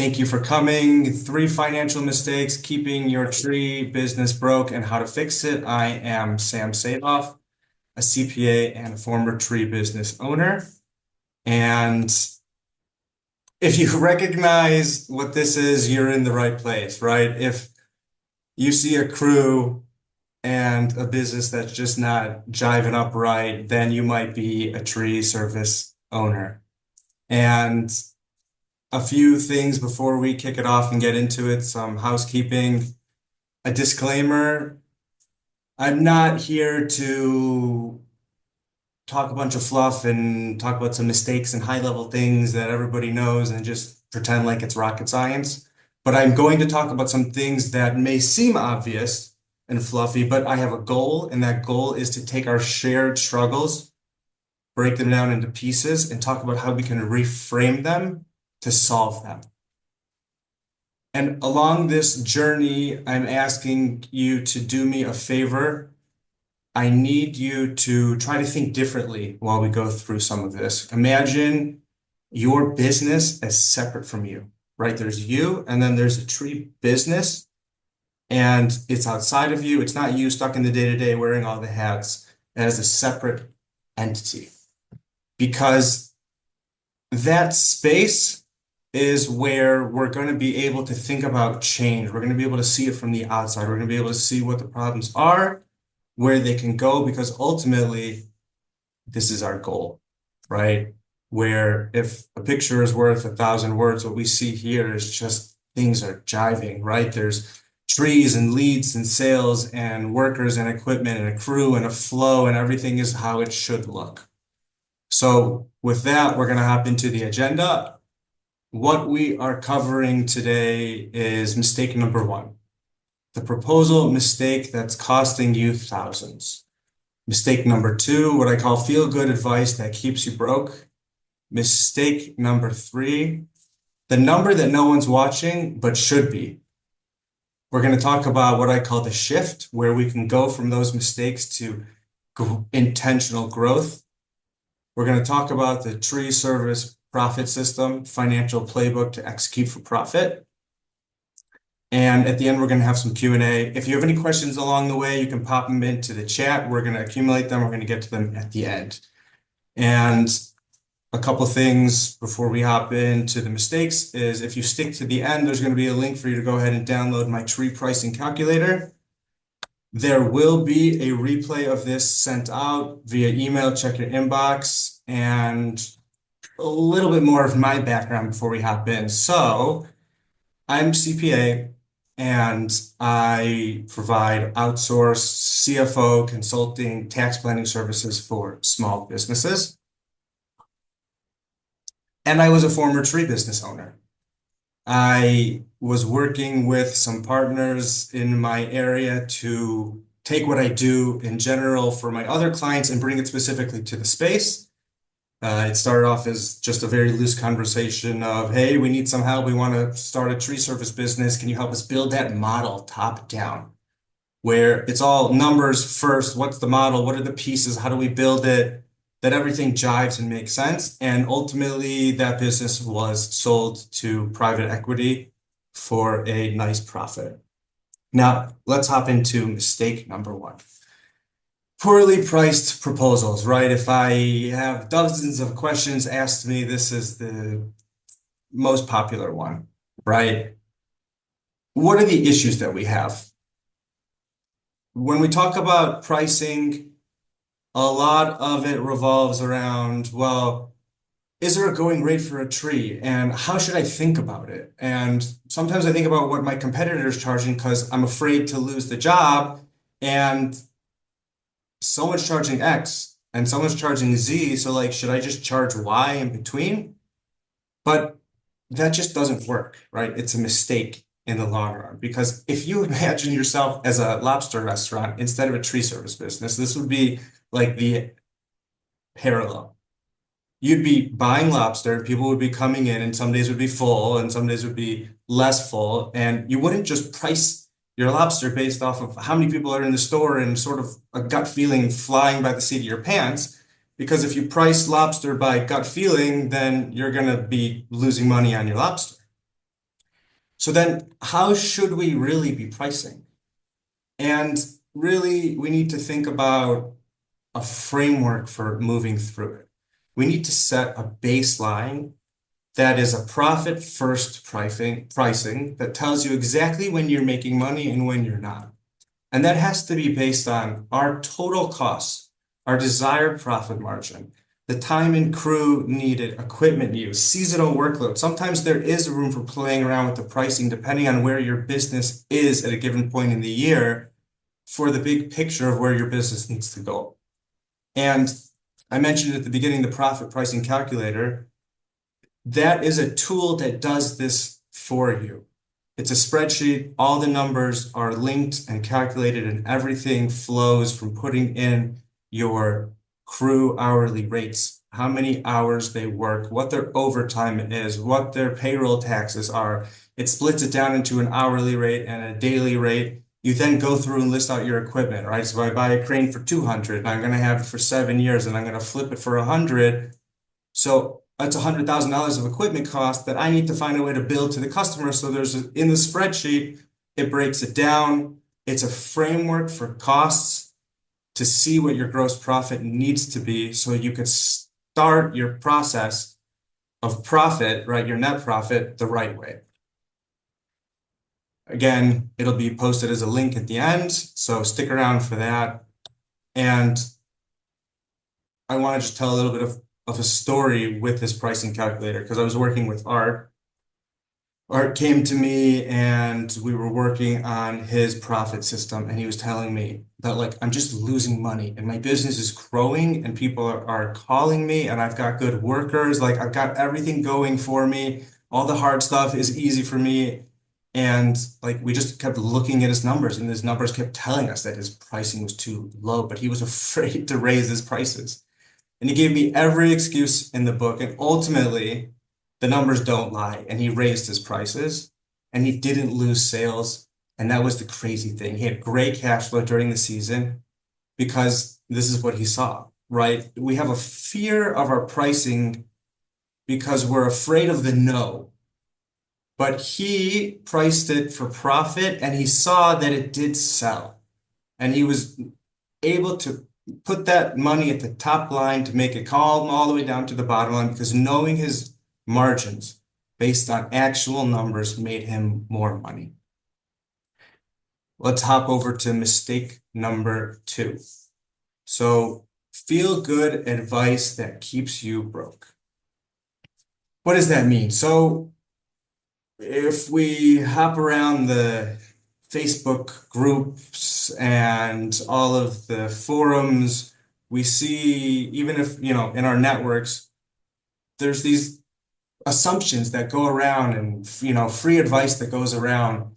Thank you for coming. 3 financial mistakes keeping your tree business broke and how to fix it. I am Sam Sadoff, a CPA and a former tree business owner. And if you recognize what this is, you're in the right place, right? If you see a crew and a business that's just not jiving up right, then you might be a tree service owner. And a few things before we kick it off and get into it, some housekeeping. A disclaimer, I'm not here to talk a bunch of fluff and talk about some mistakes and high-level things that everybody knows and just pretend like it's rocket science. But I'm going to talk about some things that may seem obvious and fluffy, but I have a goal, and that goal is to take our shared struggles, break them down into pieces, and talk about how we can reframe them to solve them. And along this journey, I'm asking you to do me a favor. I need you to try to think differently while we go through some of this. Imagine your business as separate from you, right? There's you, and then there's a tree business, and it's outside of you. It's not you stuck in the day-to-day wearing all the hats as a separate entity. Because that space is where we're going to be able to think about change. We're going to be able to see it from the outside. We're going to be able to see what the problems are, where they can go, because ultimately, this is our goal, right? Where if a picture is worth 1,000 words, what we see here is just things are jiving, right? There's trees and leads and sales and workers and equipment and a crew and a flow, and everything is how it should look. So with that, we're going to hop into the agenda. What we are covering today is mistake number 1, the proposal mistake that's costing you thousands. Mistake number 2, what I call feel-good advice that keeps you broke. Mistake number 3, the number that no one's watching but should be. We're going to talk about what I call the shift, where we can go from those mistakes to intentional growth. We're going to talk about the tree service profit system, financial playbook to execute for profit. And at the end, we're going to have some Q&A. If you have any questions along the way, you can pop them into the chat. We're going to accumulate them. We're going to get to them at the end. And a couple things before we hop into the mistakes is if you stick to the end, there's going to be a link for you to go ahead and download my tree pricing calculator. There will be a replay of this sent out via email. Check your inbox, and a little bit more of my background before we hop in. So I'm CPA, and I provide outsourced CFO consulting, tax planning services for small businesses. And I was a former tree business owner. I was working with some partners in my area to take what I do in general for my other clients and bring it specifically to the space. It started off as just a very loose conversation of, hey, we need some help. We want to start a tree service business. Can you help us build that model top down? Where it's all numbers first. What's the model? What are the pieces? How do we build it? That everything jives and makes sense. And ultimately, that business was sold to private equity for a nice profit. Now, let's hop into mistake number 1. Poorly priced proposals, right? If I have dozens of questions asked me, this is the most popular one, right? What are the issues that we have? When we talk about pricing, a lot of it revolves around, well, is there a going rate for a tree? And how should I think about it? And sometimes I think about what my competitor is charging because I'm afraid to lose the job. And someone's charging X and someone's charging Z. So like, should I just charge Y in between? But that just doesn't work, right? It's a mistake in the long run, because if you imagine yourself as a lobster restaurant instead of a tree service business, this would be like the parallel. You'd be buying lobster, people would be coming in, and some days would be full and some days would be less full. And you wouldn't just price your lobster based off of how many people are in the store and sort of a gut feeling flying by the seat of your pants. Because if you price lobster by gut feeling, then you're going to be losing money on your lobster. So then how should we really be pricing? And really, we need to think about a framework for moving through it. We need to set a baseline that is a profit first pricing that tells you exactly when you're making money and when you're not. And that has to be based on our total costs, our desired profit margin, the time and crew needed, equipment use, seasonal workload. Sometimes there is room for playing around with the pricing depending on where your business is at a given point in the year for the big picture of where your business needs to go. And I mentioned at the beginning the profit pricing calculator. That is a tool that does this for you. It's a spreadsheet. All the numbers are linked and calculated, and everything flows from putting in your crew hourly rates, how many hours they work, what their overtime is, what their payroll taxes are. It splits it down into an hourly rate and a daily rate. You then go through and list out your equipment, right? So I buy a crane for 200 and I'm going to have it for 7 years and I'm going to flip it for 100. So that's $100,000 of equipment cost that I need to find a way to bill to the customer. So in the spreadsheet, it breaks it down. It's a framework for costs to see what your gross profit needs to be so you could start your process of profit, right? Your net profit the right way. Again, it'll be posted as a link at the end, so stick around for that. And I want to just tell a little bit of a story with this pricing calculator because I was working with Art. Art came to me and we were working on his profit system, and he was telling me that like I'm just losing money and my business is growing and people are calling me and I've got good workers, like I've got everything going for me. All the hard stuff is easy for me. And like we just kept looking at his numbers, and his numbers kept telling us that his pricing was too low, but he was afraid to raise his prices. And he gave me every excuse in the book. And ultimately, the numbers don't lie. And he raised his prices and he didn't lose sales. And that was the crazy thing. He had great cash flow during the season because this is what he saw, right? We have a fear of our pricing because we're afraid of the no. But he priced it for profit and he saw that it did sell. And he was able to put that money at the top line to make it calm all the way down to the bottom line because knowing his margins based on actual numbers made him more money. Let's hop over to mistake number 2. So feel good advice that keeps you broke. What does that mean? So if we hop around the Facebook groups and all of the forums, we see, even if, in our networks, there's these assumptions that go around and, free advice that goes around,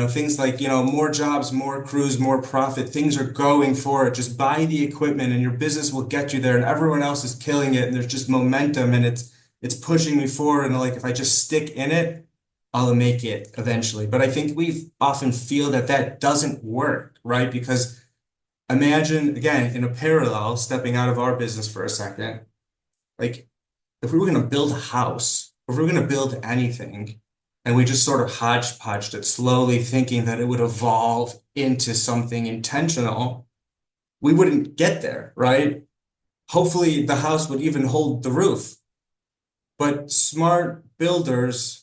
things like, more jobs, more crews, more profit, things are going for it. Just buy the equipment and your business will get you there and everyone else is killing it and there's just momentum and it's pushing me forward. And like, if I just stick in it, I'll make it eventually. But I think we often feel that doesn't work, right? Because imagine, again, in a parallel, stepping out of our business for a second, like if we were going to build a house, if we were going to build anything, and we just sort of hodgepodged it slowly, thinking that it would evolve into something intentional, we wouldn't get there, right? Hopefully the house would even hold the roof. But smart builders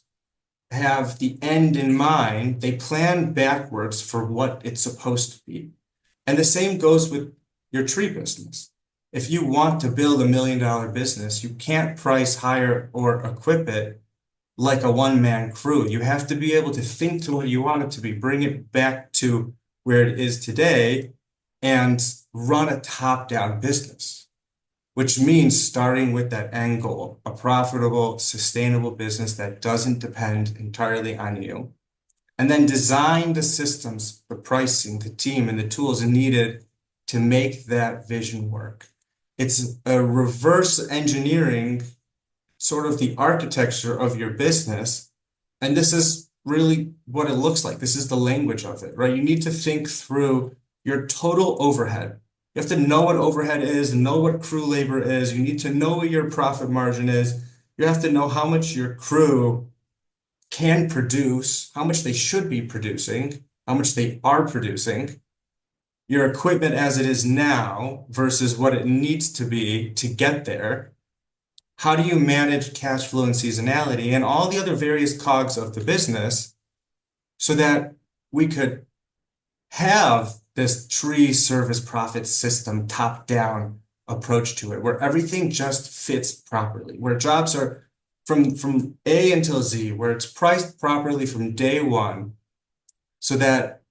have the end in mind. They plan backwards for what it's supposed to be. And the same goes with your tree business. If you want to build $1 million business, you can't price higher or equip it like a one-man crew. You have to be able to think to what you want it to be, bring it back to where it is today, and run a top-down business, which means starting with that end goal, a profitable, sustainable business that doesn't depend entirely on you. And then design the systems, the pricing, the team, and the tools needed to make that vision work. It's a reverse engineering sort of the architecture of your business. And this is really what it looks like. This is the language of it, right? You need to think through your total overhead. You have to know what overhead is, know what crew labor is. You need to know what your profit margin is. You have to know how much your crew can produce, how much they should be producing, how much they are producing, your equipment as it is now versus what it needs to be to get there. How do you manage cash flow and seasonality and all the other various cogs of the business so that we could have this tree service profit system top-down approach to it, where everything just fits properly, where jobs are from A until Z, where it's priced properly from day one, so that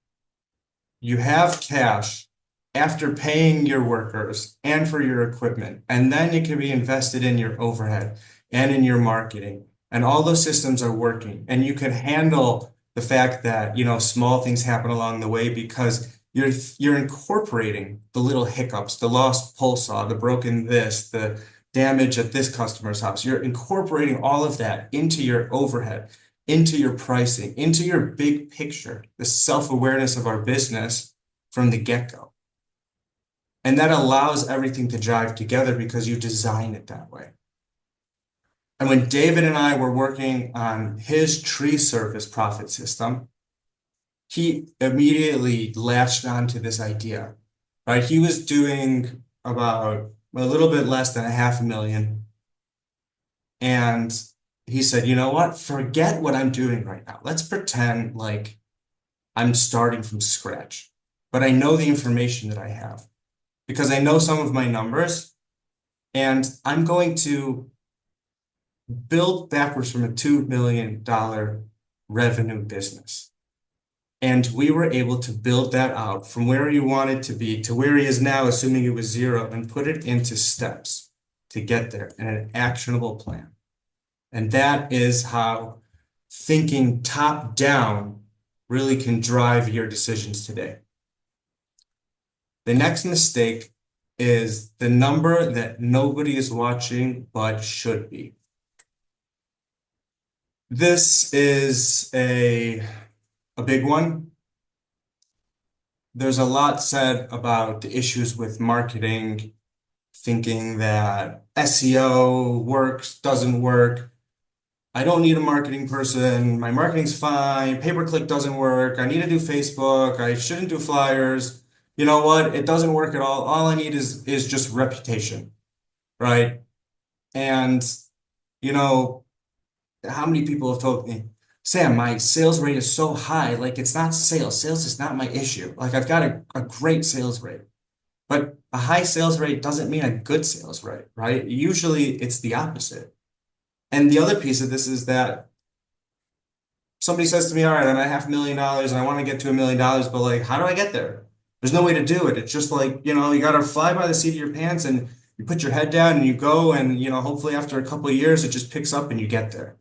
you have cash after paying your workers and for your equipment, and then it can be invested in your overhead and in your marketing, and all those systems are working, and you can handle the fact that, you know, small things happen along the way because you're incorporating the little hiccups, the lost pole saw, the broken this, the damage at this customer's house. You're incorporating all of that into your overhead, into your pricing, into your big picture, the self-awareness of our business from the get-go. And that allows everything to jive together because you design it that way. And when David and I were working on his tree service profit system, he immediately latched onto this idea, right? He was doing about a little bit less than $500,000. And he said, you know what? Forget what I'm doing right now. Let's pretend like I'm starting from scratch. But I know the information that I have because I know some of my numbers, and I'm going to build backwards from a $2 million revenue business. And we were able to build that out from where he wanted to be to where he is now, assuming it was zero, and put it into steps to get there and an actionable plan. And that is how thinking top down really can drive your decisions today. The next mistake is the number that nobody is watching but should be. This is a big one. There's a lot said about the issues with marketing, thinking that SEO works, doesn't work. I don't need a marketing person. My marketing's fine. Pay-per-click doesn't work. I need to do Facebook. I shouldn't do flyers. You know what? It doesn't work at all. All I need is just reputation, right? And, you know, how many people have told me, Sam, my sales rate is so high, like it's not sales. Sales is not my issue. Like I've got a great sales rate. But a high sales rate doesn't mean a good sales rate, right? Usually it's the opposite. And the other piece of this is that somebody says to me, all right, I'm at $500,000 and I want to get to $1 million, but like, how do I get there? There's no way to do it. It's just like, you know, you got to fly by the seat of your pants and you put your head down and you go and, you know, hopefully after a couple of years, it just picks up and you get there.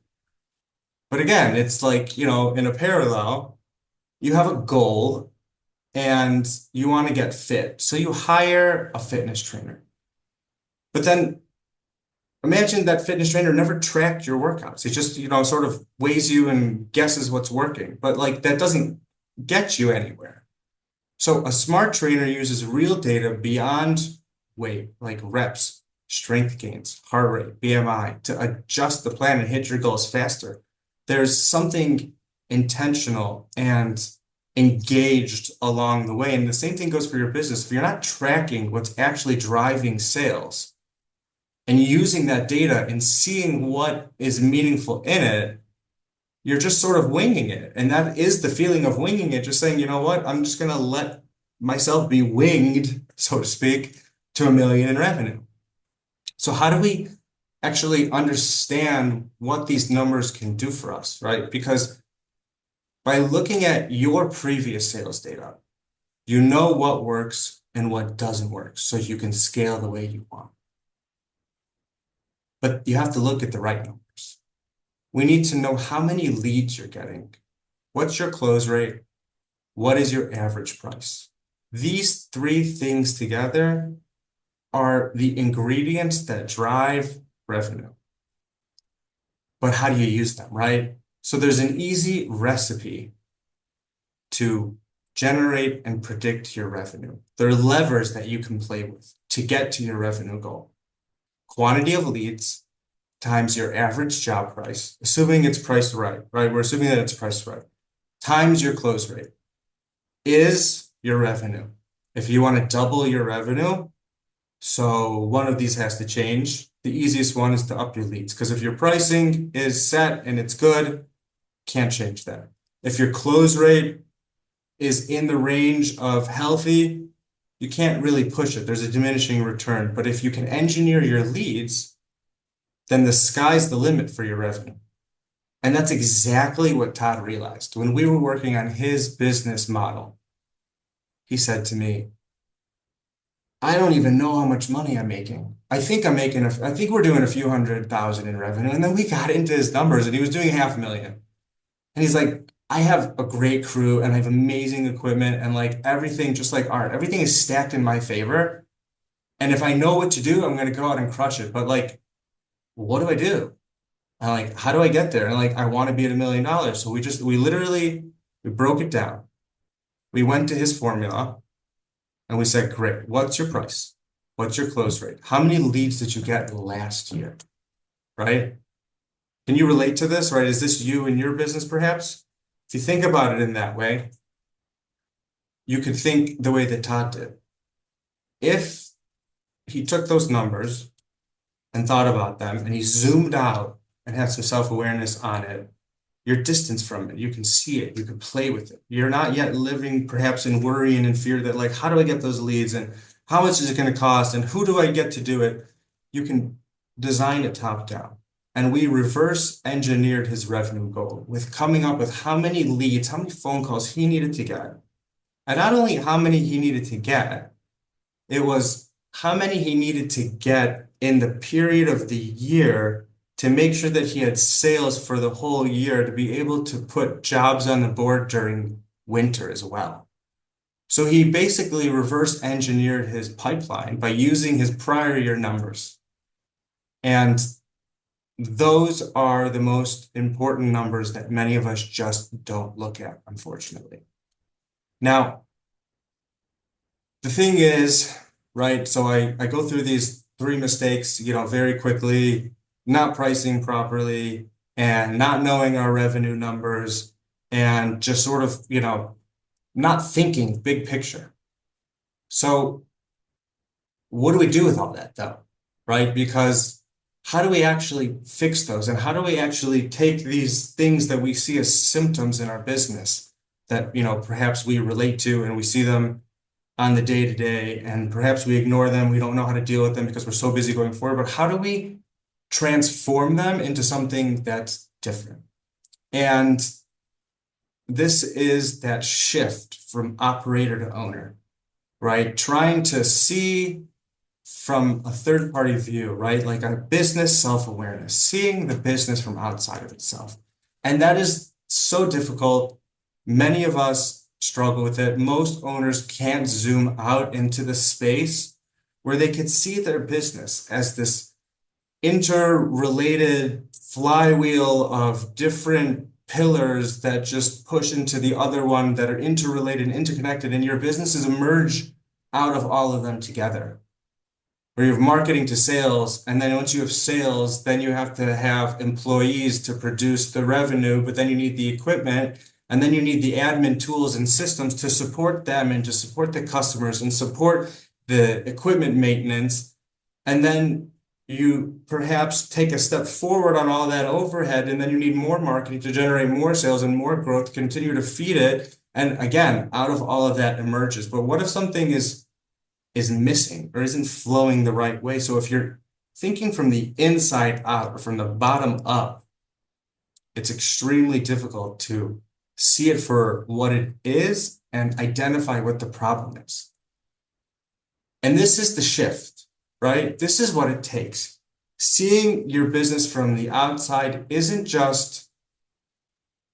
But again, it's like, you know, in a parallel, you have a goal and you want to get fit. So you hire a fitness trainer. But then imagine that fitness trainer never tracked your workouts. It just, you know, sort of weighs you and guesses what's working. But like that doesn't get you anywhere. So a smart trainer uses real data beyond weight, like reps, strength gains, heart rate, BMI, to adjust the plan and hit your goals faster. There's something intentional and engaged along the way. And the same thing goes for your business. If you're not tracking what's actually driving sales and using that data and seeing what is meaningful in it, you're just sort of winging it. And that is the feeling of winging it, just saying, you know what, I'm just going to let myself be winged, so to speak, to $1 million in revenue. So how do we actually understand what these numbers can do for us, right? Because by looking at your previous sales data, you know what works and what doesn't work, so you can scale the way you want. But you have to look at the right numbers. We need to know how many leads you're getting. What's your close rate? What is your average price? These three things together are the ingredients that drive revenue. But how do you use them, right? So there's an easy recipe to generate and predict your revenue. There are levers that you can play with to get to your revenue goal. Quantity of leads, times your average job price, assuming it's priced right? We're assuming that it's priced right, times your close rate is your revenue. If you want to double your revenue, so one of these has to change. The easiest one is to up your leads, because if your pricing is set and it's good, can't change that. If your close rate is in the range of healthy, you can't really push it. There's a diminishing return. But if you can engineer your leads, then the sky's the limit for your revenue. And that's exactly what Todd realized. When we were working on his business model, he said to me, I don't even know how much money I'm making. I think we're doing a few $100,000 in revenue. And then we got into his numbers and he was doing $500,000. And he's like, I have a great crew and I have amazing equipment and like everything, just like art, everything is stacked in my favor. And if I know what to do, I'm going to go out and crush it. But like, what do I do? I'm like, how do I get there? And like, I want to be at $1 million. So we broke it down. We went to his formula and we said, great, what's your price? What's your close rate? How many leads did you get last year? Right? Can you relate to this, right? Is this you in your business perhaps? If you think about it in that way, you could think the way that Todd did. If he took those numbers and thought about them and he zoomed out and had some self-awareness on it, you're distanced from it. You can see it. You can play with it. You're not yet living perhaps in worry and in fear that like, how do I get those leads and how much is it going to cost and who do I get to do it? You can design it top down. And we reverse engineered his revenue goal with coming up with how many leads, how many phone calls he needed to get. And not only how many he needed to get, it was how many he needed to get in the period of the year to make sure that he had sales for the whole year to be able to put jobs on the board during winter as well. So he basically reverse engineered his pipeline by using his prior year numbers. And those are the most important numbers that many of us just don't look at, unfortunately. Now, the thing is, right, so I go through these 3 mistakes, very quickly, not pricing properly and not knowing our revenue numbers and just sort of, not thinking big picture. So what do we do with all that though, right? Because how do we actually fix those? And how do we actually take these things that we see as symptoms in our business that, perhaps we relate to and we see them on the day to day and perhaps we ignore them. We don't know how to deal with them because we're so busy going forward, but how do we transform them into something that's different? And this is that shift from operator to owner, right? Trying to see from a third-party view, right? Like a business self-awareness, seeing the business from outside of itself. And that is so difficult. Many of us struggle with it. Most owners can't zoom out into the space where they could see their business as this interrelated flywheel of different pillars that just push into the other one that are interrelated and interconnected, and your businesses emerge out of all of them together. Where you have marketing to sales, and then once you have sales, then you have to have employees to produce the revenue, but then you need the equipment, and then you need the admin tools and systems to support them and to support the customers and support the equipment maintenance. And then you perhaps take a step forward on all that overhead, and then you need more marketing to generate more sales and more growth to continue to feed it. And again, out of all of that emerges. But what if something is missing or isn't flowing the right way? So if you're thinking from the inside out or from the bottom up, it's extremely difficult to see it for what it is and identify what the problem is. And this is the shift, right? This is what it takes. Seeing your business from the outside isn't just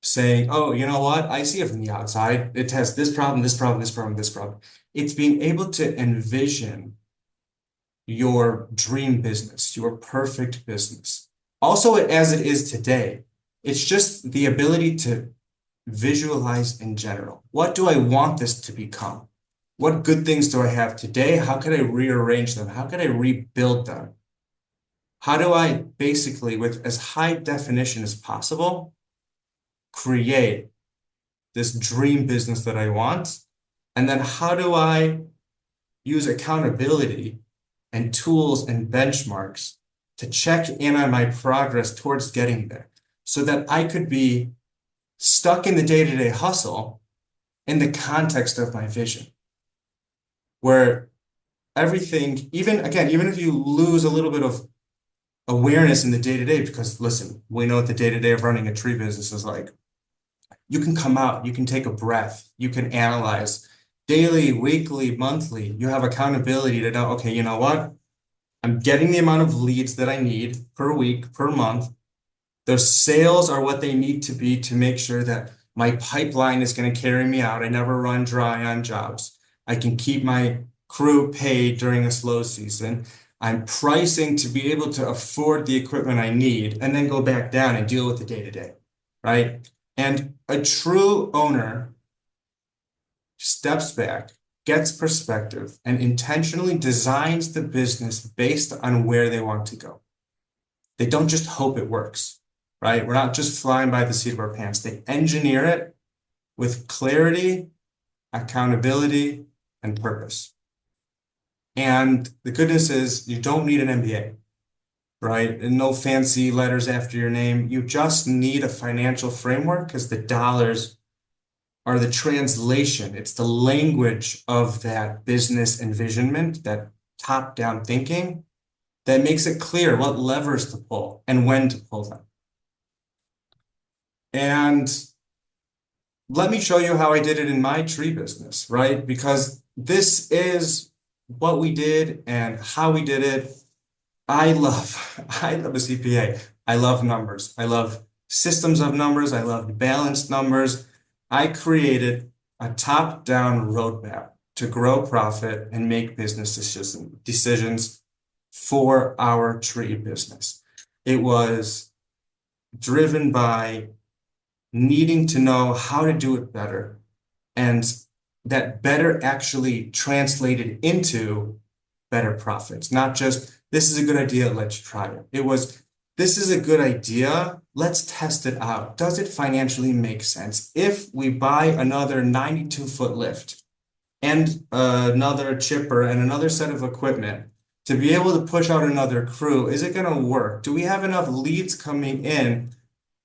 saying, oh, you know what? I see it from the outside. It has this problem, this problem, this problem, this problem. It's being able to envision your dream business, your perfect business. Also, as it is today, it's just the ability to visualize in general. What do I want this to become? What good things do I have today? How can I rearrange them? How can I rebuild them? how do I basically, with as high definition as possible, create this dream business that I want? And then how do I use accountability and tools and benchmarks to check in on my progress towards getting there so that I could be stuck in the day-to-day hustle in the context of my vision, where everything, even again, even if you lose a little bit of awareness in the day-to-day, because listen, we know what the day-to-day of running a tree business is like. You can come out, you can take a breath, you can analyze daily, weekly, monthly. You have accountability to know, okay, you know what? I'm getting the amount of leads that I need per week, per month. Those sales are what they need to be to make sure that my pipeline is going to carry me out. I never run dry on jobs. I can keep my crew paid during a slow season. I'm pricing to be able to afford the equipment I need and then go back down and deal with the day-to-day, right? And a true owner steps back, gets perspective, and intentionally designs the business based on where they want to go. They don't just hope it works, right? We're not just flying by the seat of our pants. They engineer it with clarity, accountability, and purpose. And the good news is you don't need an MBA, right? And no fancy letters after your name. You just need a financial framework because the dollars are the translation. It's the language of that business envisionment, that top-down thinking that makes it clear what levers to pull and when to pull them. And let me show you how I did it in my tree business, right? Because this is what we did and how we did it. I love a CPA. I love numbers. I love systems of numbers. I love balanced numbers. I created a top-down roadmap to grow profit and make business decisions for our tree business. It was driven by needing to know how to do it better, and that better actually translated into better profits, not just this is a good idea, let's try it. It was this is a good idea, let's test it out. Does it financially make sense? If we buy another 92-foot lift and another chipper and another set of equipment to be able to push out another crew, is it going to work? Do we have enough leads coming in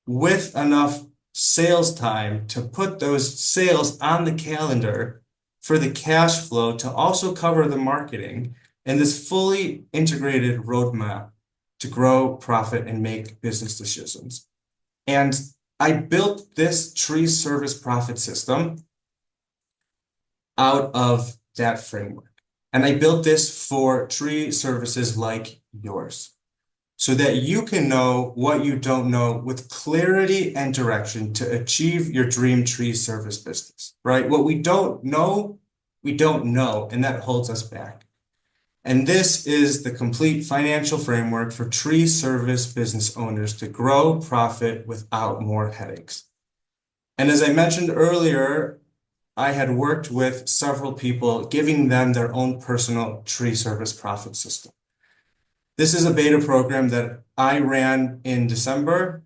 with enough sales time to put those sales on the calendar for the cash flow to also cover the marketing and this fully integrated roadmap to grow profit and make business decisions? And I built this tree service profit system out of that framework. And I built this for tree services like yours, so that you can know what you don't know with clarity and direction to achieve your dream tree service business, right? What we don't know, and that holds us back. And this is the complete financial framework for tree service business owners to grow profit without more headaches. And as I mentioned earlier, I had worked with several people, giving them their own personal tree service profit system. This is a beta program that I ran in December.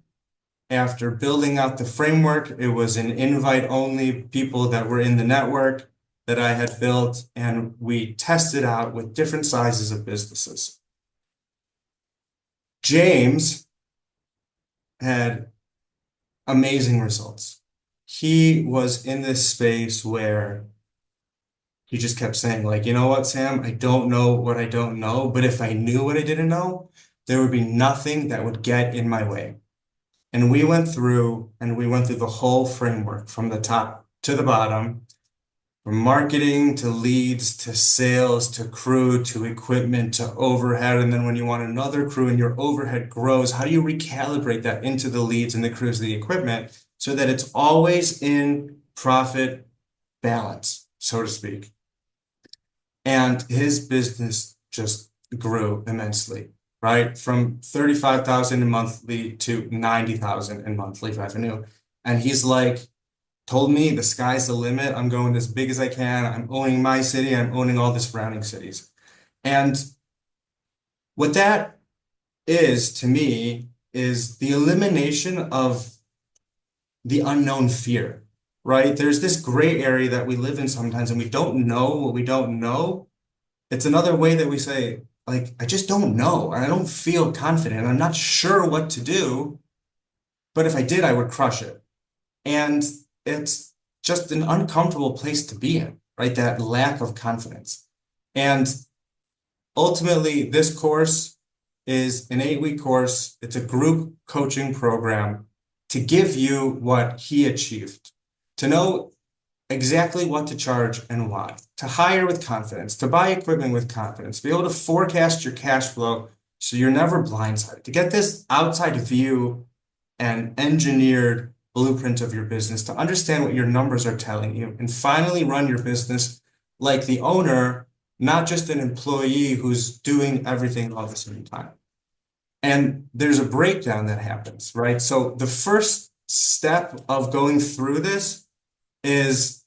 After building out the framework, it was an invite-only people that were in the network that I had built, and we tested out with different sizes of businesses. James had amazing results. He was in this space where he just kept saying, like, you know what, Sam, I don't know what I don't know, but if I knew what I didn't know, there would be nothing that would get in my way. And we went through the whole framework from the top to the bottom, from marketing to leads to sales to crew to equipment to overhead. And then when you want another crew and your overhead grows, how do you recalibrate that into the leads and the crews, the equipment, so that it's always in profit balance, so to speak? And his business just grew immensely, right? From 35,000 in monthly to 90,000 in monthly revenue. And he's like, told me the sky's the limit. I'm going as big as I can. I'm owning my city. I'm owning all the surrounding cities. And what that is, to me, is the elimination of the unknown fear, right? There's this gray area that we live in sometimes, and we don't know what we don't know. It's another way that we say, like, I just don't know. I don't feel confident. I'm not sure what to do, but if I did, I would crush it. And it's just an uncomfortable place to be in, right? That lack of confidence. And ultimately, this course is an 8-week course. It's a group coaching program to give you what he achieved, to know exactly what to charge and why, to hire with confidence, to buy equipment with confidence, be able to forecast your cash flow so you're never blindsided, to get this outside view and engineered blueprint of your business, to understand what your numbers are telling you, and finally run your business like the owner, not just an employee who's doing everything all at the same time. And there's a breakdown that happens, right? So the first step of going through this is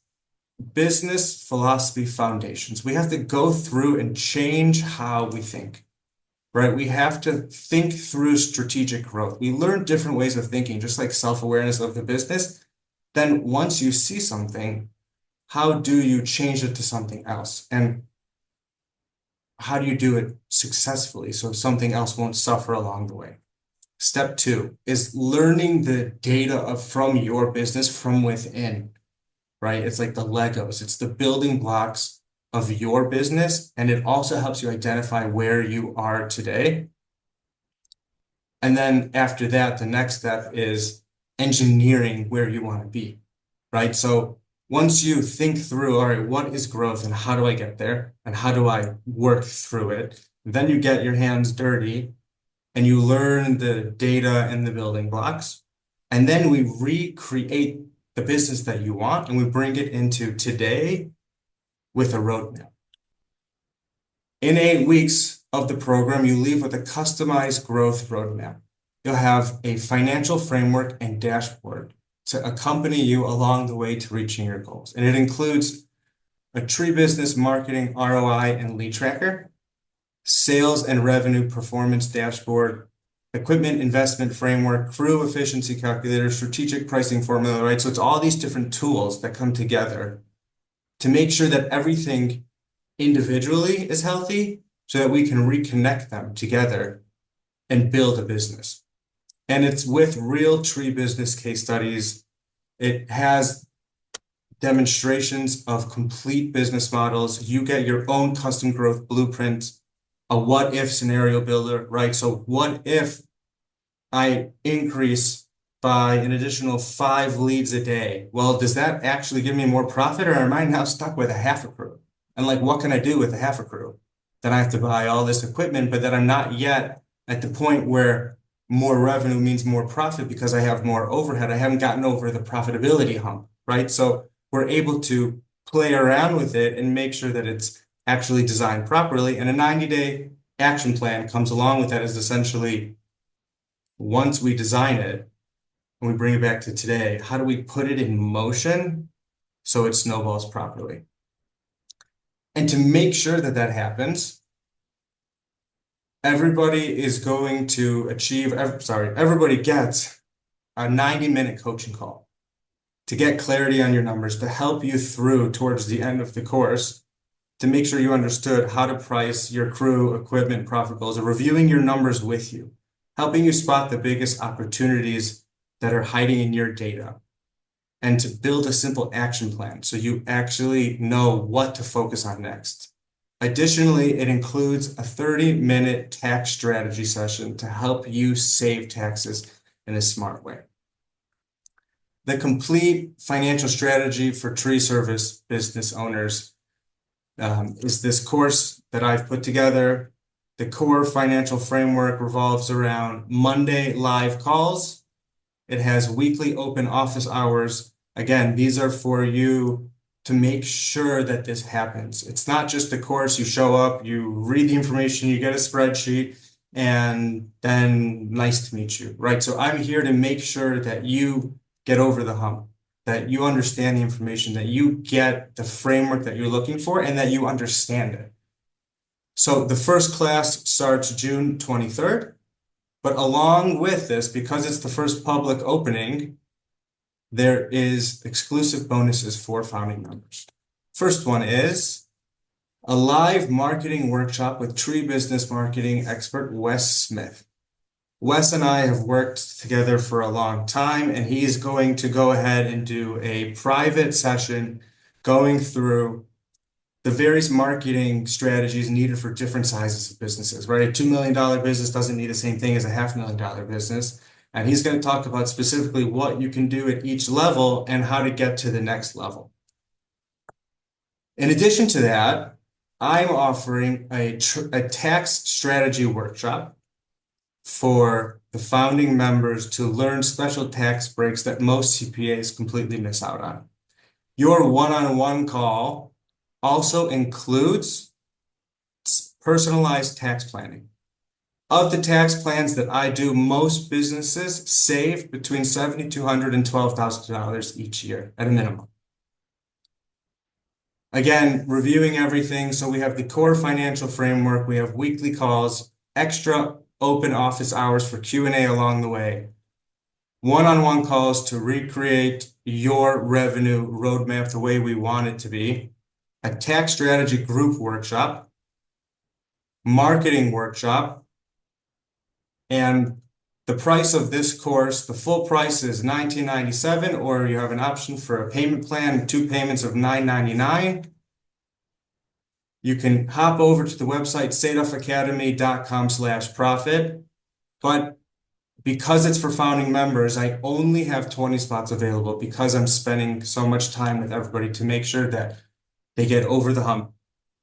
business philosophy foundations. We have to go through and change how we think, right? We have to think through strategic growth. We learn different ways of thinking, just like self-awareness of the business. Then once you see something, how do you change it to something else? And how do you do it successfully so something else won't suffer along the way? Step 2 is learning the data from your business from within, right? It's like the Legos. It's the building blocks of your business, and it also helps you identify where you are today. And then after that, the next step is engineering where you want to be, right? So once you think through, all right, what is growth and how do I get there and how do I work through it? Then you get your hands dirty and you learn the data and the building blocks. And then we recreate the business that you want and we bring it into today with a roadmap. In 8 weeks of the program, you leave with a customized growth roadmap. You'll have a financial framework and dashboard to accompany you along the way to reaching your goals. And it includes a tree business marketing ROI and lead tracker, sales and revenue performance dashboard, equipment investment framework, crew efficiency calculator, strategic pricing formula, right? So it's all these different tools that come together to make sure that everything individually is healthy so that we can reconnect them together and build a business. And it's with real tree business case studies. It has demonstrations of complete business models. You get your own custom growth blueprint, a what if scenario builder, right? So what if I increase by an additional 5 leads a day? Well, does that actually give me more profit, or am I now stuck with a half a crew? And like, what can I do with a half a crew? Then I have to buy all this equipment, but then I'm not yet at the point where more revenue means more profit because I have more overhead. I haven't gotten over the profitability hump, right? So we're able to play around with it and make sure that it's actually designed properly. And a 90-day action plan comes along with that, is essentially once we design it and we bring it back to today, how do we put it in motion so it snowballs properly? And to make sure that that happens, everybody is going to achieve, everybody gets a 90-minute coaching call to get clarity on your numbers, to help you through towards the end of the course, to make sure you understood how to price your crew, equipment, profit goals, or reviewing your numbers with you, helping you spot the biggest opportunities that are hiding in your data, and to build a simple action plan so you actually know what to focus on next. Additionally, it includes a 30-minute tax strategy session to help you save taxes in a smart way. The complete financial strategy for tree service business owners is this course that I've put together. The core financial framework revolves around Monday live calls. It has weekly open office hours. Again, these are for you to make sure that this happens. It's not just a course. You show up, you read the information, you get a spreadsheet, and then nice to meet you, right? So I'm here to make sure that you get over the hump, that you understand the information, that you get the framework that you're looking for, and that you understand it. So the first class starts June 23rd. But along with this, because it's the first public opening, there is exclusive bonuses for founding members. First one is a live marketing workshop with tree business marketing expert Wes Smith. Wes and I have worked together for a long time, and he's going to go ahead and do a private session going through the various marketing strategies needed for different sizes of businesses, right? A $2 million business doesn't need the same thing as a $500,000 business. And he's going to talk about specifically what you can do at each level and how to get to the next level. In addition to that, I'm offering a tax strategy workshop for the founding members to learn special tax breaks that most CPAs completely miss out on. Your one-on-one call also includes personalized tax planning. Of the tax plans that I do, most businesses save between $7,200 and $12,000 each year at a minimum. Again, reviewing everything. So we have the core financial framework. We have weekly calls, extra open office hours for Q&A along the way, one-on-one calls to recreate your revenue roadmap the way we want it to be, a tax strategy group workshop, marketing workshop, and the price of this course, the full price is $19.97, or you have an option for a payment plan, 2 payments of $9.99. You can hop over to the website, sadoffacademy.com/profit. But because it's for founding members, I only have 20 spots available because I'm spending so much time with everybody to make sure that they get over the hump,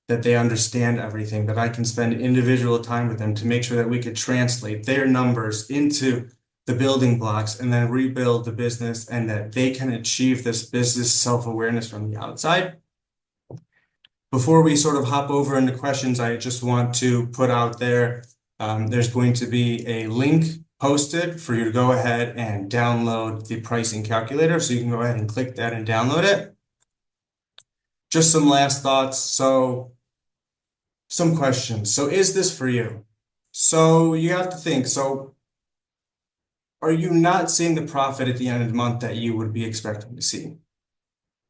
that they understand everything, that I can spend individual time with them to make sure that we could translate their numbers into the building blocks and then rebuild the business, and that they can achieve this business self-awareness from the outside. Before we sort of hop over into questions, I just want to put out there, there's going to be a link posted for you to go ahead and download the pricing calculator. So you can go ahead and click that and download it. Just some last thoughts. So some questions. So is this for you? So you have to think, so are you not seeing the profit at the end of the month that you would be expecting to see?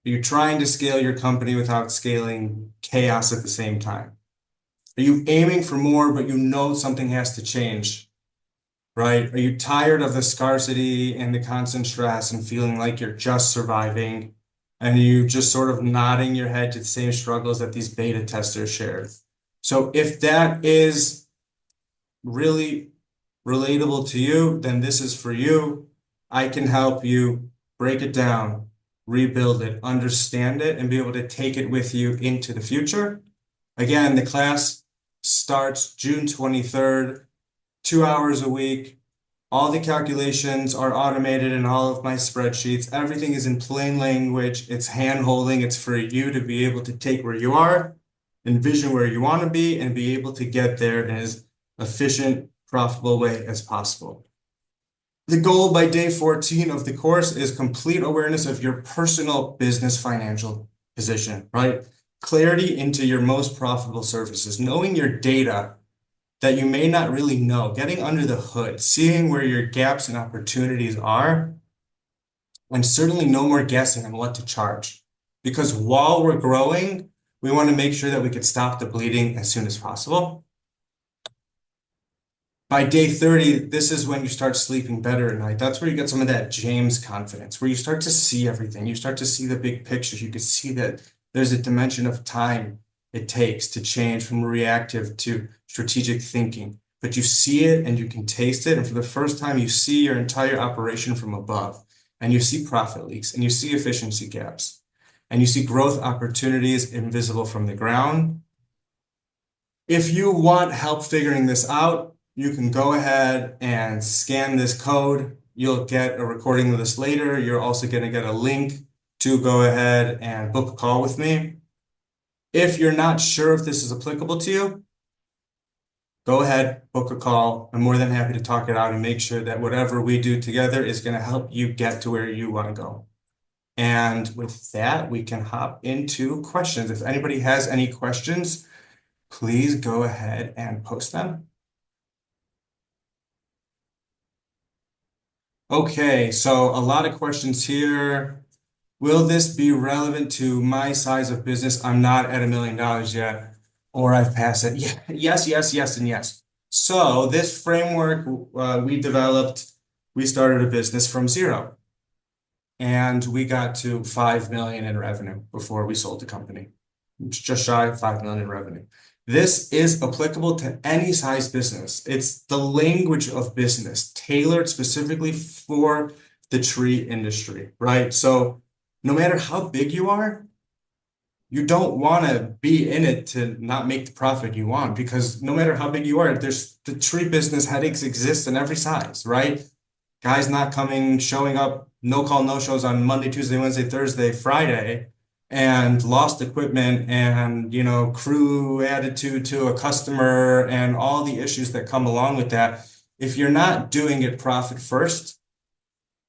Are you trying to scale your company without scaling chaos at the same time? Are you aiming for more, but you know something has to change, right? Are you tired of the scarcity and the constant stress and feeling like you're just surviving, and you just sort of nodding your head to the same struggles that these beta testers shared? So if that is really relatable to you, then this is for you. I can help you break it down, rebuild it, understand it, and be able to take it with you into the future. Again, the class starts June 23rd, 2 hours a week. All the calculations are automated in all of my spreadsheets. Everything is in plain language. It's hand-holding. It's for you to be able to take where you are, envision where you want to be, and be able to get there in as efficient, profitable way as possible. The goal by day 14 of the course is complete awareness of your personal business financial position, right? Clarity into your most profitable services, knowing your data that you may not really know, getting under the hood, seeing where your gaps and opportunities are, and certainly no more guessing on what to charge. Because while we're growing, we want to make sure that we could stop the bleeding as soon as possible. By day 30, this is when you start sleeping better at night. That's where you get some of that James confidence, where you start to see everything. You start to see the big picture. You can see that there's a dimension of time it takes to change from reactive to strategic thinking. But you see it and you can taste it. And for the first time, you see your entire operation from above. And you see profit leaks and you see efficiency gaps. And you see growth opportunities invisible from the ground. If you want help figuring this out, you can go ahead and scan this code. You'll get a recording of this later. You're also going to get a link to go ahead and book a call with me. If you're not sure if this is applicable to you, go ahead, book a call. I'm more than happy to talk it out and make sure that whatever we do together is going to help you get to where you want to go. And with that, we can hop into questions. If anybody has any questions, please go ahead and post them. Okay, so a lot of questions here. Will this be relevant to my size of business? I'm not at $1 million yet, or I've passed it. Yeah, yes, yes, yes, and yes. So this framework we developed, we started a business from zero, and we got to 5 million in revenue before we sold the company. It's just shy of 5 million in revenue. This is applicable to any size business. It's the language of business tailored specifically for the tree industry, right? So no matter how big you are, you don't want to be in it to not make the profit you want, because no matter how big you are, there's the tree business headaches exist in every size, right? Guys not coming, showing up, no call, no shows on Monday, Tuesday, Wednesday, Thursday, Friday, and lost equipment and, crew attitude to a customer and all the issues that come along with that. If you're not doing it profit first,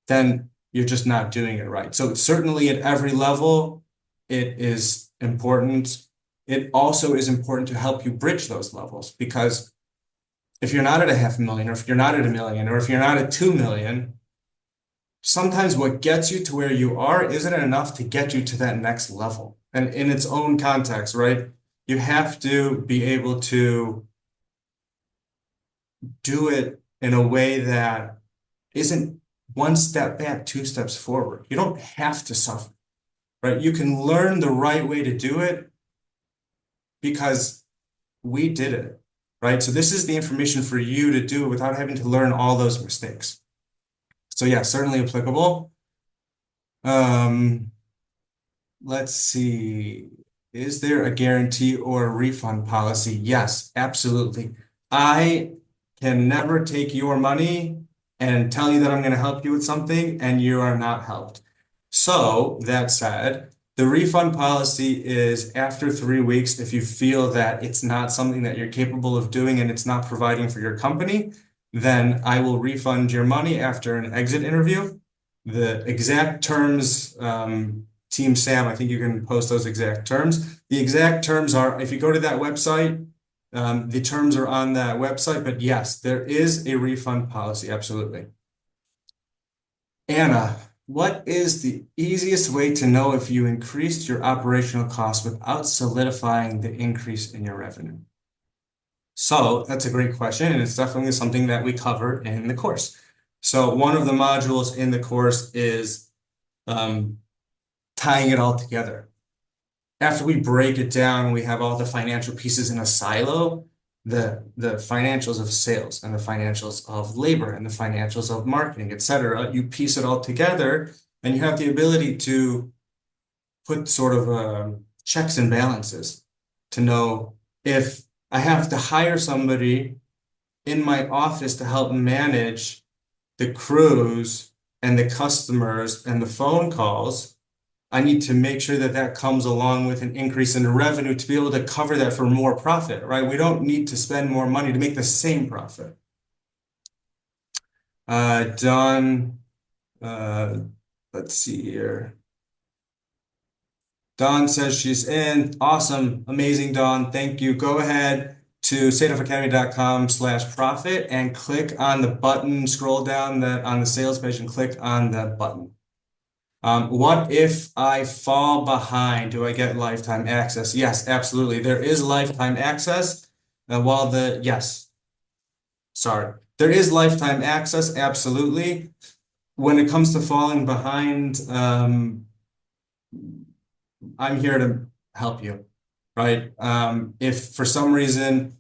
then you're just not doing it right. So certainly at every level, it is important. It also is important to help you bridge those levels, because if you're not at a 500,000, or if you're not at 1 million, or if you're not at 2 million, sometimes what gets you to where you are isn't enough to get you to that next level. And in its own context, right? You have to be able to do it in a way that isn't one step back, two steps forward. You don't have to suffer, right? You can learn the right way to do it because we did it, right? So this is the information for you to do without having to learn all those mistakes. So yeah, certainly applicable. Um, let's see. Is there a guarantee or a refund policy? Yes, absolutely. I can never take your money and tell you that I'm going to help you with something and you are not helped. So that said, the refund policy is after 3 weeks, if you feel that it's not something that you're capable of doing and it's not providing for your company, then I will refund your money after an exit interview. The exact terms, Team Sam, I think you can post those exact terms. The exact terms are, if you go to that website, the terms are on that website, but yes, there is a refund policy, absolutely. Anna, what is the easiest way to know if you increased your operational costs without solidifying the increase in your revenue? So that's a great question, and it's definitely something that we cover in the course. So one of the modules in the course is tying it all together. After we break it down, we have all the financial pieces in a silo, the financials of sales and the financials of labor and the financials of marketing, etc. You piece it all together and you have the ability to put sort of checks and balances to know if I have to hire somebody in my office to help manage the crews and the customers and the phone calls. I need to make sure that that comes along with an increase in revenue to be able to cover that for more profit, right? We don't need to spend more money to make the same profit. Dawn, let's see here. Dawn says she's in. Awesome. Amazing, Dawn. Thank you. Go ahead to sadoffacademy.com/profit and click on the button, scroll down that on the sales page and click on that button. What if I fall behind? Do I get lifetime access? Yes, absolutely. There is lifetime access. Yes, sorry. There is lifetime access, absolutely. When it comes to falling behind, I'm here to help you, right? If for some reason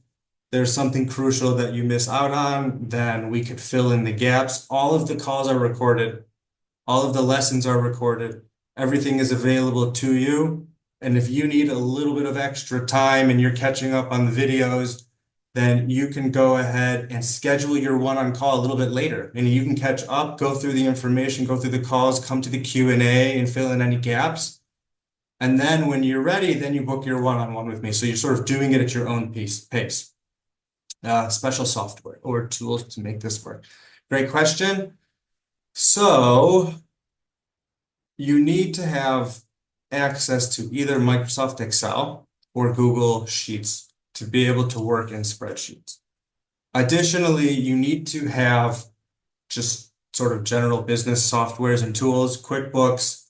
there's something crucial that you miss out on, then we could fill in the gaps. All of the calls are recorded. All of the lessons are recorded. Everything is available to you. And if you need a little bit of extra time and you're catching up on the videos, then you can go ahead and schedule your one-on-call a little bit later. And you can catch up, go through the information, go through the calls, come to the Q&A and fill in any gaps. And then when you're ready, then you book your one-on-one with me. So you're sort of doing it at your own pace. Special software or tools to make this work. Great question. So you need to have access to either Microsoft Excel or Google Sheets to be able to work in spreadsheets. Additionally, you need to have just sort of general business softwares and tools, QuickBooks,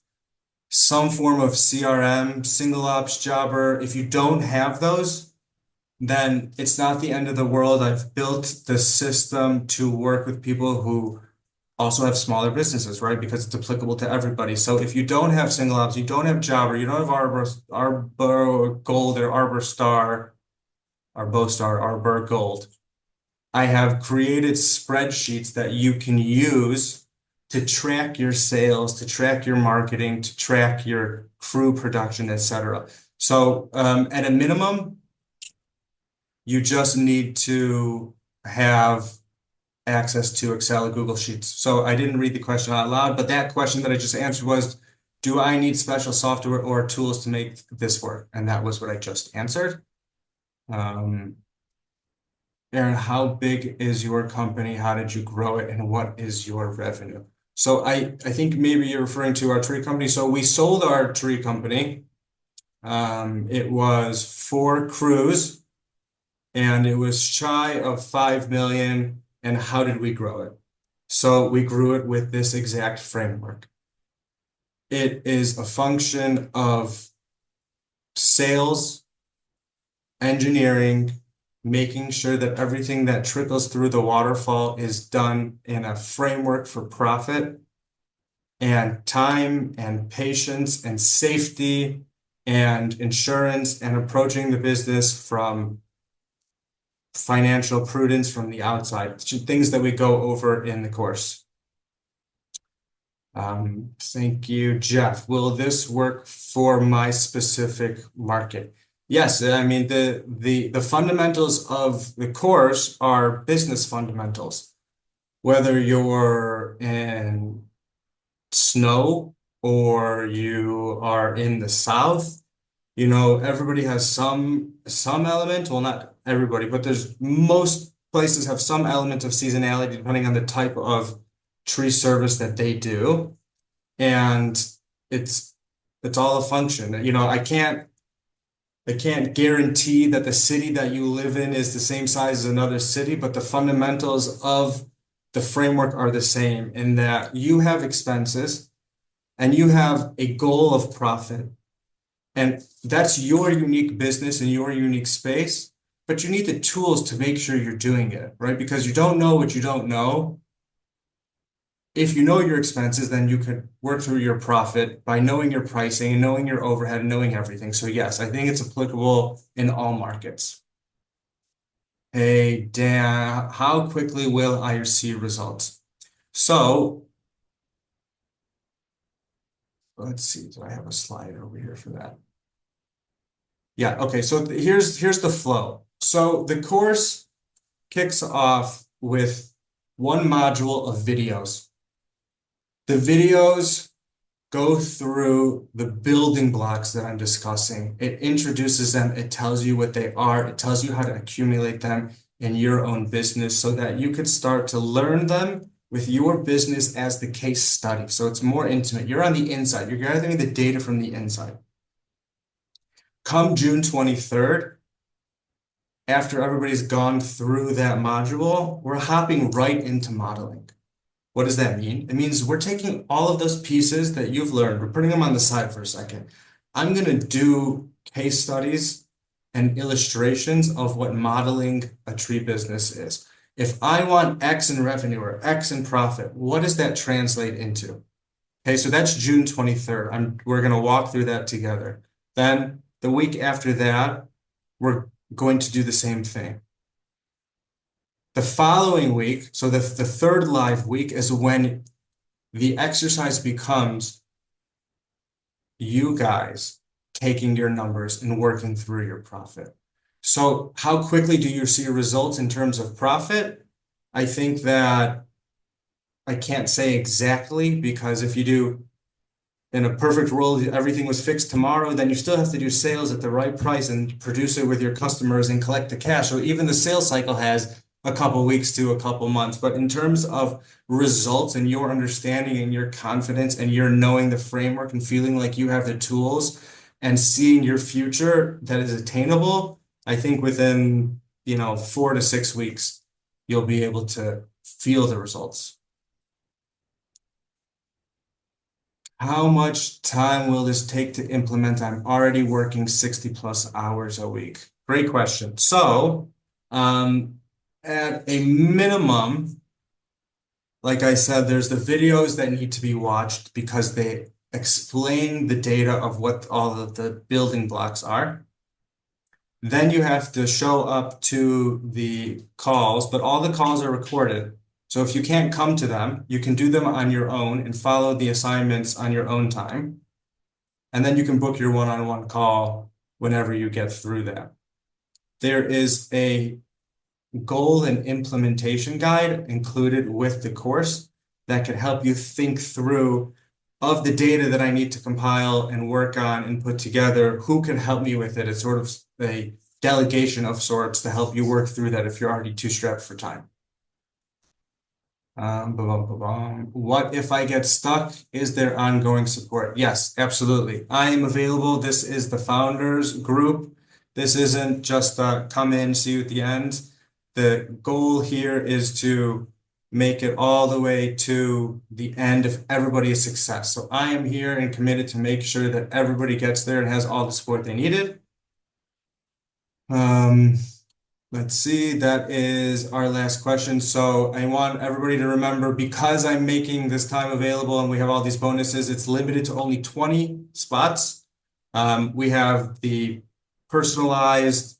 some form of CRM, single ops, jobber. If you don't have those, then it's not the end of the world. I've built the system to work with people who also have smaller businesses, right? Because it's applicable to everybody. So if you don't have single ops, you don't have jobber, you don't have Arbor Gold or Arbor Star, Arbo Star, Arbor Gold, I have created spreadsheets that you can use to track your sales, to track your marketing, to track your crew production, etc. So at a minimum, you just need to have access to Excel or Google Sheets. So I didn't read the question out loud, but that question that I just answered was, do I need special software or tools to make this work? And that was what I just answered. Aaron, how big is your company? How did you grow it? And what is your revenue? So I think maybe you're referring to our tree company. So we sold our tree company. It was 4 crews and it was shy of 5 million. And how did we grow it? So we grew it with this exact framework. It is a function of sales, engineering, making sure that everything that trickles through the waterfall is done in a framework for profit, and time and patience and safety and insurance, and approaching the business from financial prudence from the outside, things that we go over in the course. Thank you, Jeff. Will this work for my specific market? Yes, I mean the fundamentals of the course are business fundamentals. Whether you're in snow or you are in the South, you know, everybody has some element, well, not everybody, but most places have some element of seasonality depending on the type of tree service that they do. And it's all a function. You know, I can't guarantee that the city that you live in is the same size as another city, but the fundamentals of the framework are the same in that you have expenses and you have a goal of profit. And that's your unique business and your unique space, but you need the tools to make sure you're doing it, right? Because you don't know what you don't know. If you know your expenses, then you could work through your profit by knowing your pricing and knowing your overhead and knowing everything. So yes, I think it's applicable in all markets. Hey, Dan, how quickly will I receive results? So let's see, do I have a slide over here for that? Yeah, okay, so here's the flow. So the course kicks off with one module of videos. The videos go through the building blocks that I'm discussing. It introduces them, it tells you what they are, it tells you how to accumulate them in your own business so that you could start to learn them with your business as the case study. So it's more intimate. You're on the inside. You're gathering the data from the inside. Come June 23rd, after everybody's gone through that module, we're hopping right into modeling. What does that mean? It means we're taking all of those pieces that you've learned, we're putting them on the side for a second. I'm going to do case studies and illustrations of what modeling a tree business is. If I want X in revenue or X in profit, what does that translate into? Okay, so that's June 23rd. We're going to walk through that together. Then the week after that, we're going to do the same thing. The following week, so the third live week, is when the exercise becomes you guys taking your numbers and working through your profit. So how quickly do you see results in terms of profit? I think that I can't say exactly, because if you do, in a perfect world, everything was fixed tomorrow, then you still have to do sales at the right price and produce it with your customers and collect the cash. So even the sales cycle has a couple weeks to a couple months. But in terms of results and your understanding and your confidence and your knowing the framework and feeling like you have the tools and seeing your future that is attainable, I think within, 4 to 6 weeks, you'll be able to feel the results. How much time will this take to implement? I'm already working 60 plus hours a week. Great question. So, um, at a minimum, like I said, there's the videos that need to be watched because they explain the data of what all of the building blocks are. Then you have to show up to the calls, but all the calls are recorded. So if you can't come to them, you can do them on your own and follow the assignments on your own time. And then you can book your one-on-one call whenever you get through that. There is a goal and implementation guide included with the course that can help you think through of the data that I need to compile and work on and put together, who can help me with it? It's sort of a delegation of sorts to help you work through that if you're already too strapped for time. What if I get stuck? Is there ongoing support? Yes, absolutely. I am available. This is the founders group. This isn't just come in, see you at the end. The goal here is to make it all the way to the end if everybody is success. So I am here and committed to make sure that everybody gets there and has all the support they needed. Let's see, that is our last question. So I want everybody to remember, because I'm making this time available and we have all these bonuses, it's limited to only 20 spots. We have the personalized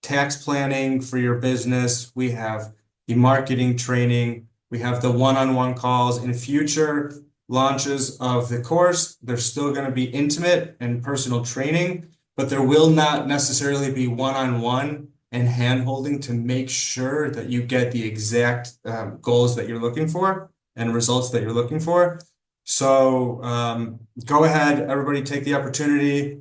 tax planning for your business. We have the marketing training. We have the one-on-one calls. In future launches of the course, there's still going to be intimate and personal training, but there will not necessarily be one-on-one and hand-holding to make sure that you get the exact goals that you're looking for and results that you're looking for. So go ahead, everybody take the opportunity,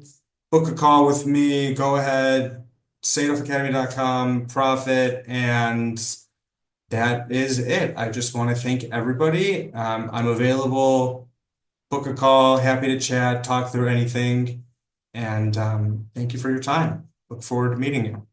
book a call with me, go ahead, sadoffacademy.com, profit, and that is it. I just want to thank everybody. I'm available, book a call, happy to chat, talk through anything, and thank you for your time. Look forward to meeting you.